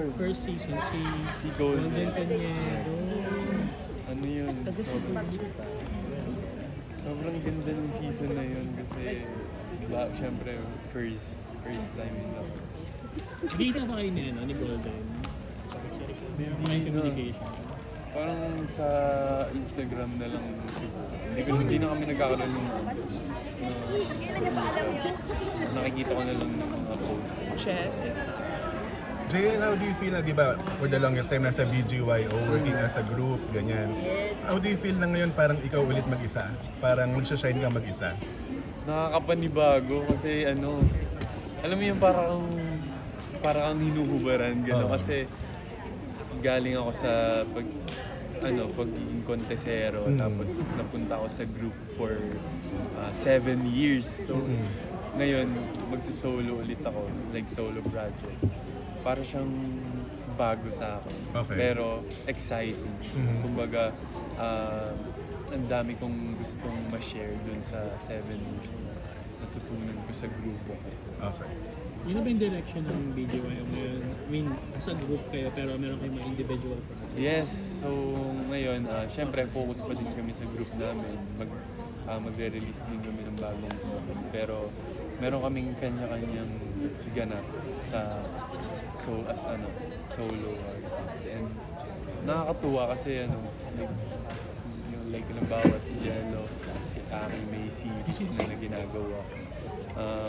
before. first season, Si Golden. Golden Cañedo. Ano yun? Sobrang ganda ng season na yun kasi syempre first time nila. Nakita ba kayo ni Golden? Sorry. Meron ba kayong communication? Parang sa Instagram na lang. Hindi na kami nagkakaroon ng nakikita ko na lang ng mga post. Chess. Jay, how do you feel na, di ba, for the longest time nasa BGYO, working as a group, ganyan. How do you feel na ngayon parang ikaw ulit mag-isa? Parang magsashine ka mag-isa? Nakakapanibago kasi alam mo yung parang kang hinuhubaran gano'n kasi galing ako sa pagiging kontesero tapos napunta ako sa group for 7 years. So ngayon magso-solo ulit ako, like solo project. Para siyang bago sa akin. Okay. Pero exciting. Kumbaga ang dami kong gustong ma-share dun sa 7 years na natutunan ko sa grupo ko. Okay. Yun na ba yung direction ng BGYO ngayon? I mean, as a group kayo pero meron kayong mga individual projects. Yes, so ngayon, syempre focus pa din kami sa group namin. Magre-release din kami ng bagong album. Pero meron kaming kanya-kanyang ganap sa solo artist. And nakakatuwa kasi like halimbawa si Jello, si Aki, may series na ginagawa.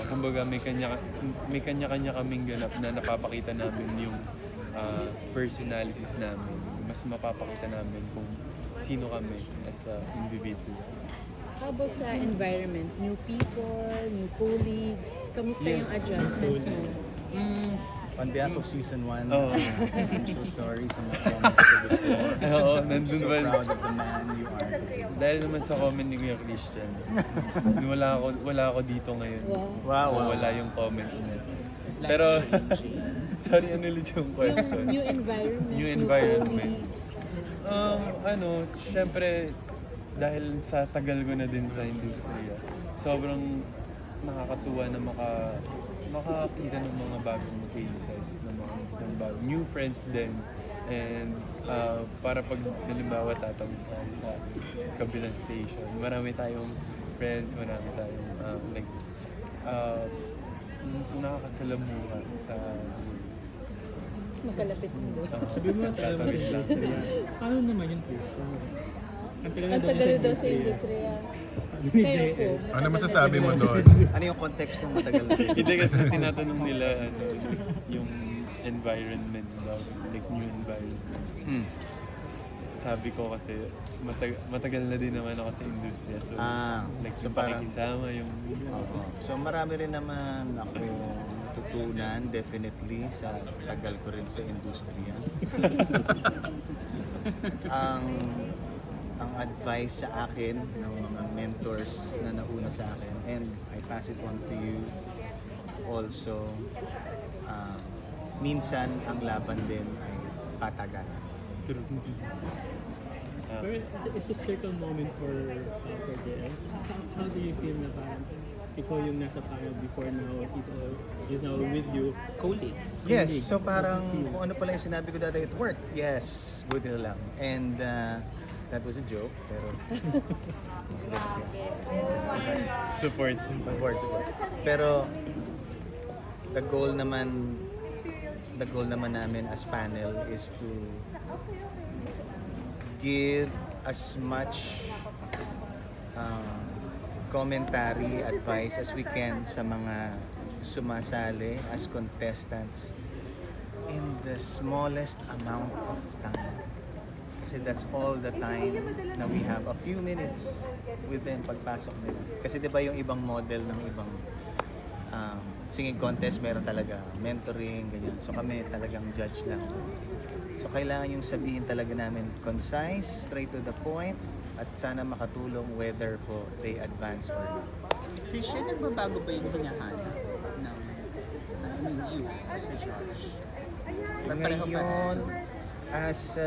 Kumbaga may kanya-kanya kaming ganap na napapakita namin yung personalities namin. Mas mapapakita namin kung sino kami as a individual. How about sa environment? New people, new colleagues? Kamusta yung adjustments mo? On behalf of season 1, Oh. I'm so sorry sa mga comments ko before. Oo, nandun So ba? proud of the man you are today. Dahil naman sa comment ni Kuya Christian, wala ako dito ngayon. Wow, wow. Wala yung comment niya. Pero, sorry, ano ulit yung question? Yung new environment, New environment. colleagues. Syempre, dahil sa tagal ko na din sa industriya, sobrang nakakatuwa na makakita ng mga bagong faces, ng new friends din. And para pag halimbawa tatawid tayo sa kabilang station, marami tayong friends, marami tayong nakakasalamuha sa Magkalapit mo doon. Sabi mo, alam mo sa industriya. Paano naman yung Christian? Ang Ang tagal daw sa industriya. Ni Kayo po. JL. Ano masasabi mo doon? Ano yung context ng matagal na Hindi kasi tinatanong nila yung environment daw, like new environment. Sabi ko kasi matagal na din naman ako sa industriya, so like so yung parang- pakikisama yung Oo. So marami rin naman ako natutunan definitely sa tagal ko rin sa industriya. ang advice sa akin ng mga mentors na nauna sa akin, and I pass it on to you also, minsan ang laban din ay patagal. Pero it's a circle moment for JL. How do you feel na parang ikaw yung nasa panel before now, he's now with you, colleague? Yes, Colleague. so parang What's it feel? kung ano pala yung sinabi ko dati, it worked. Yes, buti na lang. And that was a joke, pero support. support. Pero the goal naman namin as panel is to give as much commentary, advice as we can sa mga sumasali as contestants in the smallest amount of time. Kasi that's all the time na we have. A few minutes with them pagpasok nila. Kasi di ba yung ibang model ng ibang singing contest, meron talaga mentoring, ganyan. So kami talagang judge lang. So kailangan yung sabihin talaga namin concise, straight to the point, at sana makatulong whether po they advance or not. Christian, nagbabago ba yung hinahanap ng you as a judge? Or pareho pa rin? Ngayon, as